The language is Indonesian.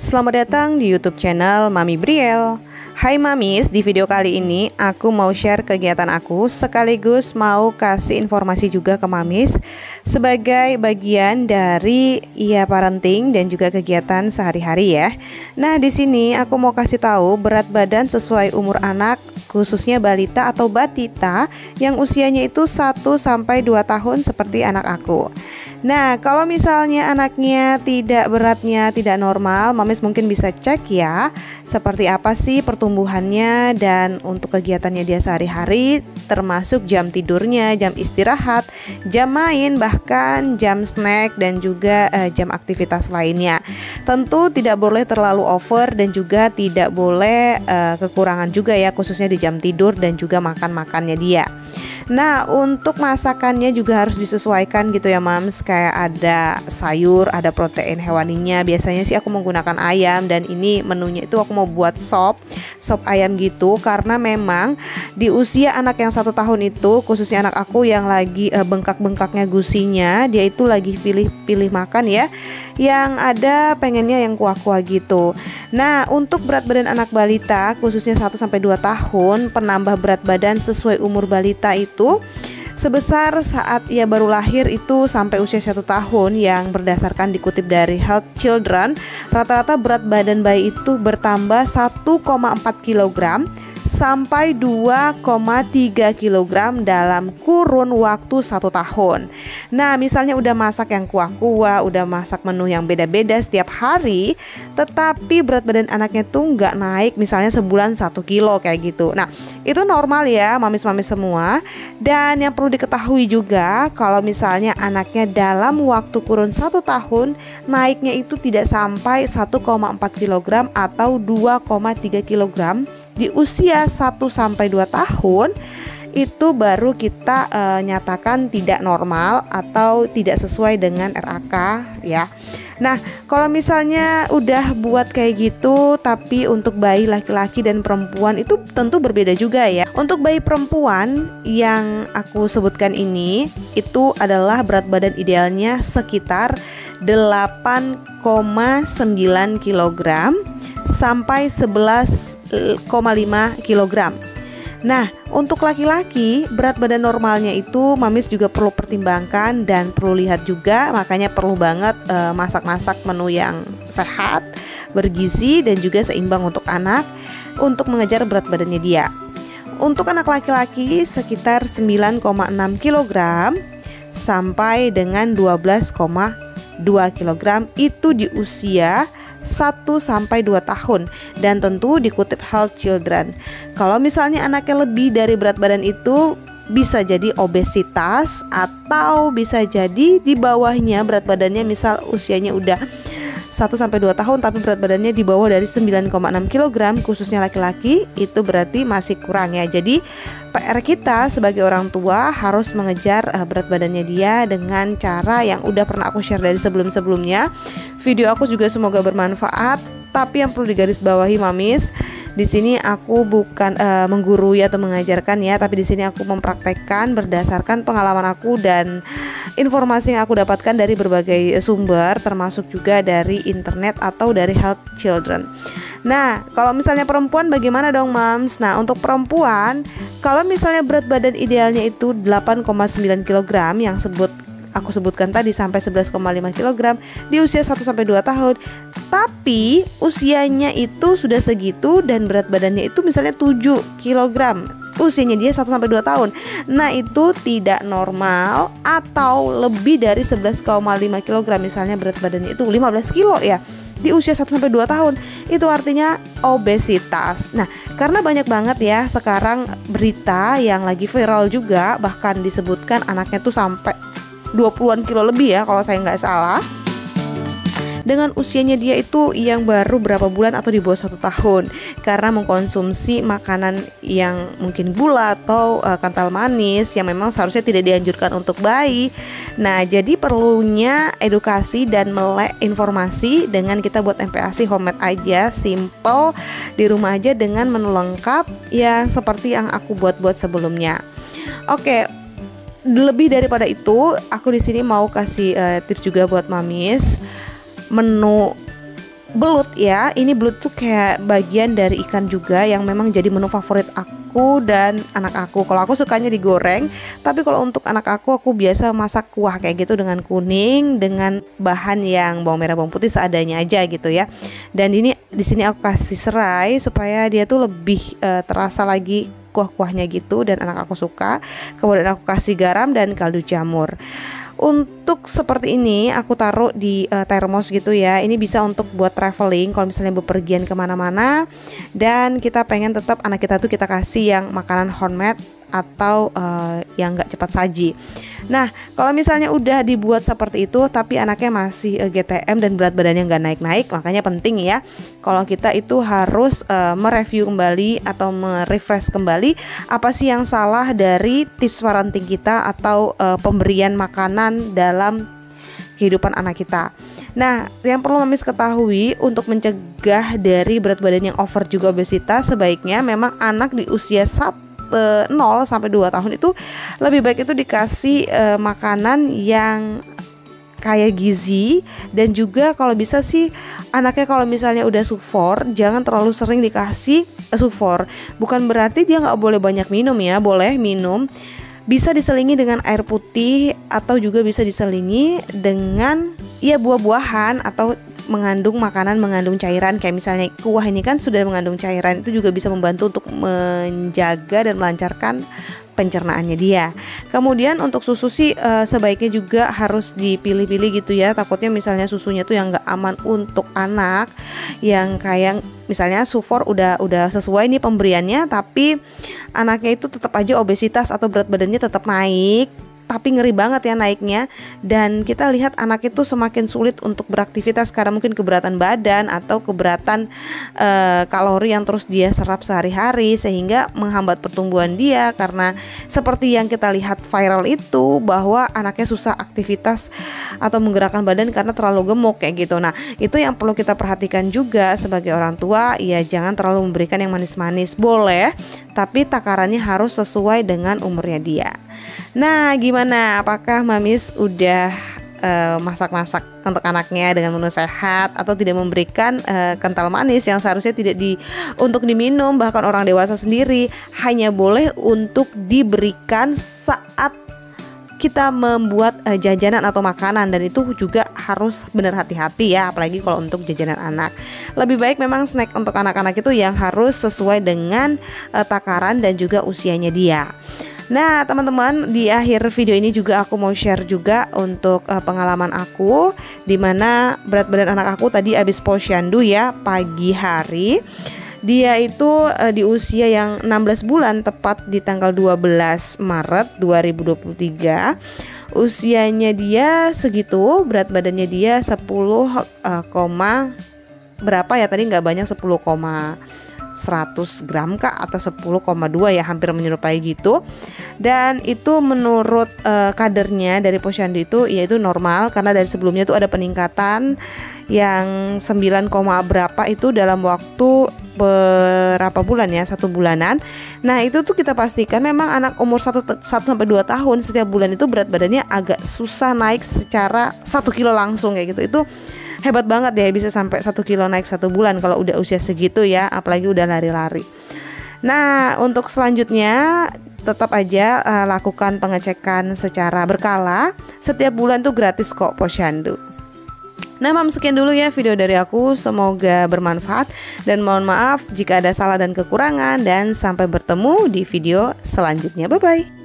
Selamat datang di YouTube channel Mami Briel. Hai Mamis, di video kali ini aku mau share kegiatan aku sekaligus mau kasih informasi juga ke Mamis sebagai bagian dari parenting dan juga kegiatan sehari-hari ya. Nah, di sini aku mau kasih tahu berat badan sesuai umur anak, khususnya balita atau batita yang usianya itu 1 sampai 2 tahun seperti anak aku. Nah, kalau misalnya anaknya beratnya tidak normal, Mamis mungkin bisa cek ya seperti apa sih pertumbuhannya dan untuk kegiatannya dia sehari-hari, termasuk jam tidurnya, jam istirahat, jam main, bahkan jam snack dan juga jam aktivitas lainnya. Tentu tidak boleh terlalu over dan juga tidak boleh kekurangan juga ya, khususnya di jam tidur dan juga makan-makannya dia. Nah, untuk masakannya juga harus disesuaikan gitu ya Mams. Kayak ada sayur, ada protein hewaninya. Biasanya sih aku menggunakan ayam, dan ini menunya itu aku mau buat sop ayam gitu. Karena memang di usia anak yang 1 tahun itu, khususnya anak aku yang lagi bengkak-bengkaknya gusinya, dia itu lagi pilih makan ya, yang ada pengennya yang kuah-kuah gitu. Nah, untuk berat badan anak balita khususnya 1 sampai 2 tahun, penambah berat badan sesuai umur balita itu sebesar saat ia baru lahir itu sampai usia 1 tahun, yang berdasarkan dikutip dari Health Children, rata-rata berat badan bayi itu bertambah 1,4 kg sampai 2,3 kg dalam kurun waktu 1 tahun. Nah, misalnya udah masak yang kuah-kuah, udah masak menu yang beda-beda setiap hari, tetapi berat badan anaknya tuh nggak naik, misalnya sebulan 1 kilo kayak gitu. Nah, itu normal ya mamis-mamis semua. Dan yang perlu diketahui juga, kalau misalnya anaknya dalam waktu kurun 1 tahun naiknya itu tidak sampai 1,4 kg atau 2,3 kg di usia 1 sampai 2 tahun, itu baru kita nyatakan tidak normal atau tidak sesuai dengan RAK ya. Nah, kalau misalnya udah buat kayak gitu, tapi untuk bayi laki-laki dan perempuan itu tentu berbeda juga ya. Untuk bayi perempuan yang aku sebutkan ini, itu adalah berat badan idealnya sekitar 8,9 kg sampai 11,5 kg. Nah, untuk laki-laki berat badan normalnya itu Mamis juga perlu pertimbangkan dan perlu lihat juga. Makanya perlu banget masak-masak menu yang sehat, bergizi dan juga seimbang untuk anak untuk mengejar berat badannya dia. Untuk anak laki-laki sekitar 9,6 kg sampai dengan 12,2 kg itu di usia 1 sampai 2 tahun, dan tentu dikutip Health Children. Kalau misalnya anaknya lebih dari berat badan itu, bisa jadi obesitas atau bisa jadi di bawahnya berat badannya, misal usianya udah 1 sampai 2 tahun tapi berat badannya di bawah dari 9,6 kg khususnya laki-laki, itu berarti masih kurang ya. Jadi PR kita sebagai orang tua harus mengejar berat badannya dia dengan cara yang udah pernah aku share dari sebelum-sebelumnya. Video aku juga semoga bermanfaat. Tapi yang perlu digarisbawahi Mamis, di sini aku bukan menggurui atau mengajarkan ya, tapi di sini aku mempraktekkan berdasarkan pengalaman aku dan informasi yang aku dapatkan dari berbagai sumber, termasuk juga dari internet atau dari Health Children. Nah, kalau misalnya perempuan bagaimana dong Mams? Nah, untuk perempuan, kalau misalnya berat badan idealnya itu 8,9 kg yang aku sebutkan tadi sampai 11,5 kg di usia 1 sampai 2 tahun. Tapi usianya itu sudah segitu dan berat badannya itu misalnya 7 kg. Usianya dia 1 sampai 2 tahun. Nah, itu tidak normal atau lebih dari 11,5 kg, misalnya berat badannya itu 15 kilo ya di usia 1 sampai 2 tahun. Itu artinya obesitas. Nah, karena banyak banget ya sekarang berita yang lagi viral juga, bahkan disebutkan anaknya tuh sampai 20-an kilo lebih ya kalau saya nggak salah, dengan usianya dia itu yang baru berapa bulan atau di bawah 1 tahun, karena mengkonsumsi makanan yang mungkin gula atau kental manis yang memang seharusnya tidak dianjurkan untuk bayi. Nah, jadi perlunya edukasi dan melek informasi dengan kita buat MPASI homemade aja, simple di rumah aja dengan menu lengkap ya seperti yang aku buat sebelumnya. Oke. Lebih daripada itu, aku di sini mau kasih tips juga buat Mamis. Menu belut ya. Ini belut tuh kayak bagian dari ikan juga yang memang jadi menu favorit aku dan anak aku. Kalau aku sukanya digoreng, tapi kalau untuk anak aku biasa masak kuah kayak gitu dengan kuning, dengan bahan yang bawang merah bawang putih seadanya aja gitu ya. Dan ini di sini aku kasih serai supaya dia tuh lebih terasa lagi kuah-kuahnya gitu, dan anak aku suka. Kemudian aku kasih garam dan kaldu jamur. Untuk seperti ini aku taruh di termos gitu ya. Ini bisa untuk buat traveling kalau misalnya bepergian kemana-mana, dan kita pengen tetap anak kita tuh kita kasih yang makanan homemade atau yang gak cepat saji. Nah, kalau misalnya udah dibuat seperti itu tapi anaknya masih GTM dan berat badannya gak naik-naik, makanya penting ya kalau kita itu harus mereview kembali atau merefresh kembali apa sih yang salah dari tips parenting kita atau pemberian makanan dalam kehidupan anak kita. Nah, yang perlu Mamis ketahui untuk mencegah dari berat badan yang over juga obesitas, sebaiknya memang anak di usia 0 sampai 2 tahun itu lebih baik itu dikasih makanan yang kaya gizi, dan juga kalau bisa sih anaknya kalau misalnya udah sufor jangan terlalu sering dikasih sufor. Bukan berarti dia nggak boleh banyak minum ya, boleh minum, bisa diselingi dengan air putih atau juga bisa diselingi dengan ya buah-buahan atau mengandung makanan mengandung cairan, kayak misalnya kuah ini kan sudah mengandung cairan, itu juga bisa membantu untuk menjaga dan melancarkan pencernaannya dia. Kemudian untuk susu sih sebaiknya juga harus dipilih-pilih gitu ya, takutnya misalnya susunya tuh yang nggak aman untuk anak, yang kayak misalnya sufor udah sesuai nih pemberiannya, tapi anaknya itu tetap aja obesitas atau berat badannya tetap naik, tapi ngeri banget ya naiknya. Dan kita lihat anak itu semakin sulit untuk beraktivitas karena mungkin keberatan badan atau keberatan kalori yang terus dia serap sehari-hari, sehingga menghambat pertumbuhan dia. Karena seperti yang kita lihat viral itu, bahwa anaknya susah aktivitas atau menggerakkan badan karena terlalu gemuk kayak gitu. Nah, itu yang perlu kita perhatikan juga sebagai orang tua. Ya jangan terlalu memberikan yang manis-manis, boleh, tapi takarannya harus sesuai dengan umurnya dia. Nah, gimana? Apakah Mamis udah masak-masak untuk anaknya dengan menu sehat, atau tidak memberikan kental manis yang seharusnya tidak untuk diminum, bahkan orang dewasa sendiri hanya boleh untuk diberikan saat kita membuat jajanan atau makanan, dan itu juga harus benar hati-hati ya, apalagi kalau untuk jajanan anak. Lebih baik memang snack untuk anak-anak itu yang harus sesuai dengan takaran dan juga usianya dia. Nah teman-teman, di akhir video ini juga aku mau share juga untuk pengalaman aku, dimana berat badan anak aku tadi habis posyandu ya pagi hari. Dia itu di usia yang 16 bulan, tepat di tanggal 12 Maret 2023. Usianya dia segitu, berat badannya dia 10, berapa ya tadi, nggak banyak, 10,100 gram kak, atau 10,2 ya, hampir menyerupai gitu. Dan itu menurut kadernya dari posyandu itu yaitu normal, karena dari sebelumnya tuh ada peningkatan yang 9, berapa itu dalam waktu berapa bulan ya, 1 bulanan. Nah itu tuh kita pastikan memang anak umur 1-2 tahun setiap bulan itu berat badannya agak susah naik secara 1 kilo langsung kayak gitu. Itu hebat banget ya, bisa sampai 1 kilo naik 1 bulan kalau udah usia segitu ya, apalagi udah lari-lari. Nah untuk selanjutnya tetap aja lakukan pengecekan secara berkala, setiap bulan tuh gratis kok posyandu. Nah mam, sekian dulu ya video dari aku, semoga bermanfaat, dan mohon maaf jika ada salah dan kekurangan, dan sampai bertemu di video selanjutnya. Bye bye.